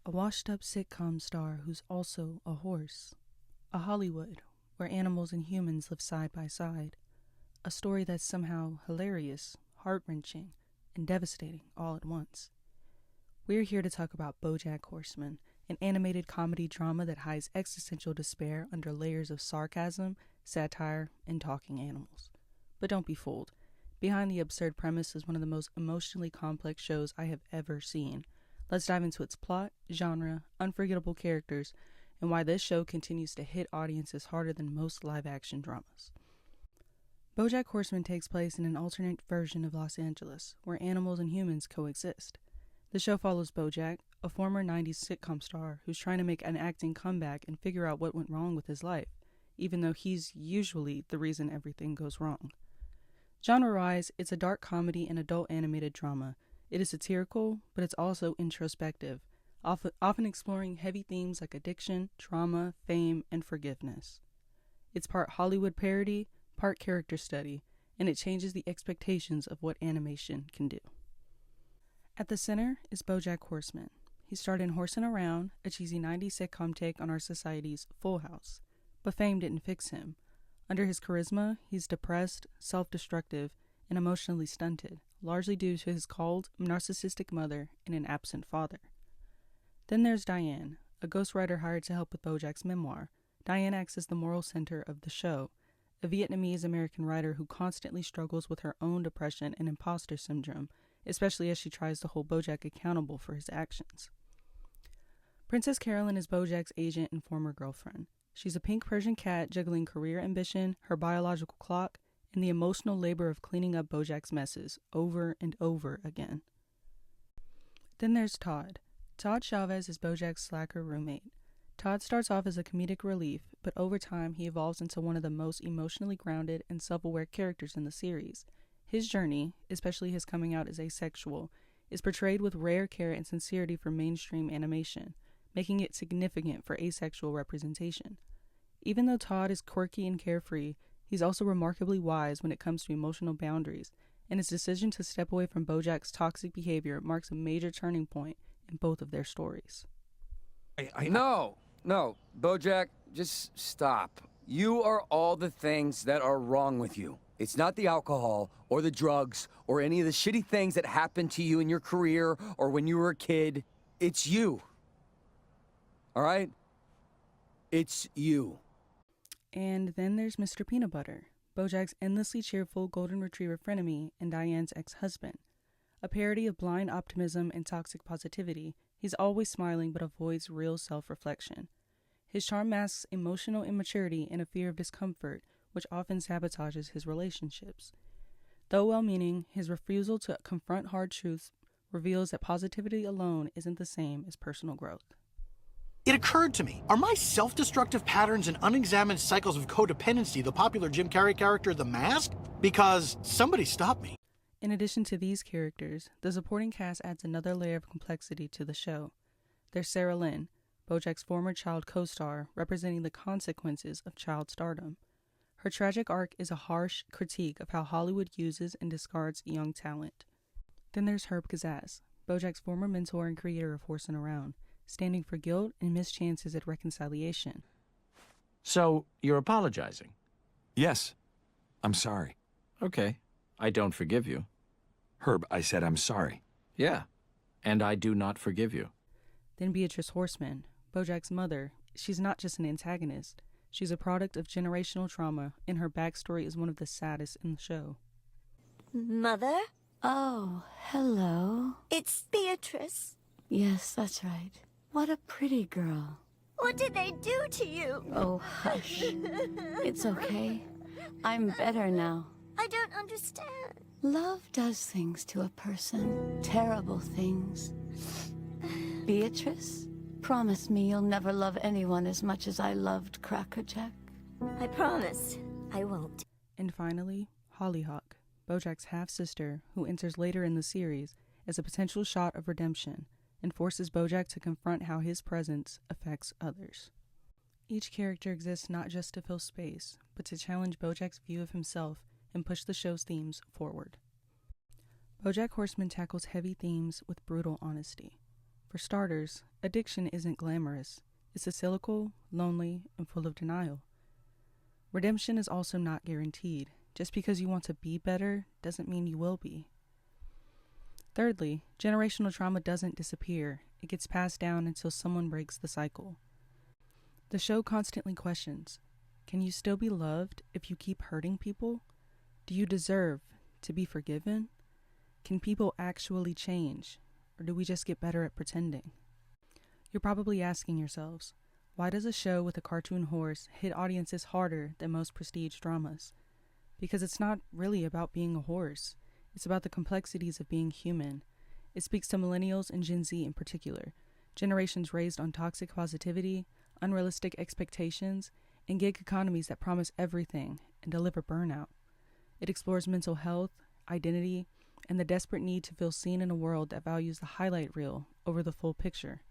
a washed-up sitcom star who's also a horse. A Hollywood, where animals and humans live side by side. A story that's somehow hilarious, heart-wrenching, and devastating all at once. We're here to talk about BoJack Horseman, an animated comedy drama that hides existential despair under layers of sarcasm, satire, and talking animals. But don't be fooled. Behind the absurd premise is one of the most emotionally complex shows I have ever seen. Let's dive into its plot, genre, unforgettable characters, and why this show continues to hit audiences harder than most live-action dramas. BoJack Horseman takes place in an alternate version of Los Angeles, where animals and humans coexist. The show follows BoJack, a former 90s sitcom star who's trying to make an acting comeback and figure out what went wrong with his life, even though he's usually the reason everything goes wrong. Genre-wise, it's a dark comedy and adult animated drama. It is satirical, but it's also introspective, often exploring heavy themes like addiction, trauma, fame, and forgiveness. It's part Hollywood parody, part character study, and it changes the expectations of what animation can do. At the center is BoJack Horseman. He starred in Horsin' Around, a cheesy 90s sitcom take on our society's Full House, but fame didn't fix him. Under his charisma, he's depressed, self-destructive, and emotionally stunted, largely due to his cold, narcissistic mother and an absent father. Then there's Diane, a ghostwriter hired to help with BoJack's memoir. Diane acts as the moral center of the show, a Vietnamese-American writer who constantly struggles with her own depression and imposter syndrome, especially as she tries to hold BoJack accountable for his actions. Princess Carolyn is BoJack's agent and former girlfriend. She's a pink Persian cat juggling career ambition, her biological clock, and the emotional labor of cleaning up BoJack's messes over and over again. Then there's Todd. Todd Chavez is BoJack's slacker roommate. Todd starts off as a comedic relief, but over time he evolves into one of the most emotionally grounded and self-aware characters in the series. His journey, especially his coming out as asexual, is portrayed with rare care and sincerity for mainstream animation, making it significant for asexual representation. Even though Todd is quirky and carefree, he's also remarkably wise when it comes to emotional boundaries, and his decision to step away from BoJack's toxic behavior marks a major turning point in both of their stories. No, BoJack, just stop. You are all the things that are wrong with you. It's not the alcohol, or the drugs, or any of the shitty things that happened to you in your career, or when you were a kid. It's you. All right? It's you. And then there's Mr. Peanut Butter, BoJack's endlessly cheerful golden retriever frenemy and Diane's ex-husband. A parody of blind optimism and toxic positivity, he's always smiling but avoids real self-reflection. His charm masks emotional immaturity and a fear of discomfort, which often sabotages his relationships. Though well-meaning, his refusal to confront hard truths reveals that positivity alone isn't the same as personal growth. It occurred to me, are my self-destructive patterns and unexamined cycles of codependency the popular Jim Carrey character The Mask? Because somebody stopped me. In addition to these characters, the supporting cast adds another layer of complexity to the show. There's Sarah Lynn, BoJack's former child co-star, representing the consequences of child stardom. Her tragic arc is a harsh critique of how Hollywood uses and discards young talent. Then there's Herb Kazaz, BoJack's former mentor and creator of Horsin' Around, standing for guilt and missed chances at reconciliation. So, you're apologizing? Yes. I'm sorry. Okay. I don't forgive you. Herb, I said I'm sorry. Yeah. And I do not forgive you. Then Beatrice Horseman, BoJack's mother. She's not just an antagonist. She's a product of generational trauma, and her backstory is one of the saddest in the show. Mother? Oh, hello. It's Beatrice. Yes, that's right. What a pretty girl. What did they do to you? Oh, hush. It's okay. I'm better now. I don't understand. Love does things to a person. Terrible things. Beatrice, promise me you'll never love anyone as much as I loved Crackerjack. I promise. I won't. And finally, Hollyhock, BoJack's half-sister, who enters later in the series as a potential shot of redemption and forces BoJack to confront how his presence affects others. Each character exists not just to fill space, but to challenge BoJack's view of himself and push the show's themes forward. BoJack Horseman tackles heavy themes with brutal honesty. For starters, addiction isn't glamorous. It's cynical, lonely, and full of denial. Redemption is also not guaranteed. Just because you want to be better doesn't mean you will be. Thirdly, generational trauma doesn't disappear. It gets passed down until someone breaks the cycle. The show constantly questions, can you still be loved if you keep hurting people? Do you deserve to be forgiven? Can people actually change? Or do we just get better at pretending? You're probably asking yourselves, why does a show with a cartoon horse hit audiences harder than most prestige dramas? Because it's not really about being a horse. It's about the complexities of being human. It speaks to millennials and Gen Z in particular, generations raised on toxic positivity, unrealistic expectations, and gig economies that promise everything and deliver burnout. It explores mental health, identity, and the desperate need to feel seen in a world that values the highlight reel over the full picture.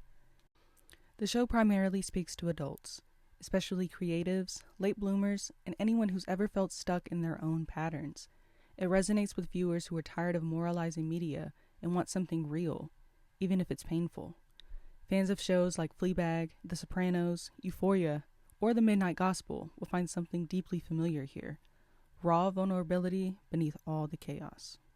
The show primarily speaks to adults, especially creatives, late bloomers, and anyone who's ever felt stuck in their own patterns. It resonates with viewers who are tired of moralizing media and want something real, even if it's painful. Fans of shows like Fleabag, The Sopranos, Euphoria, or The Midnight Gospel will find something deeply familiar here. Raw vulnerability beneath all the chaos.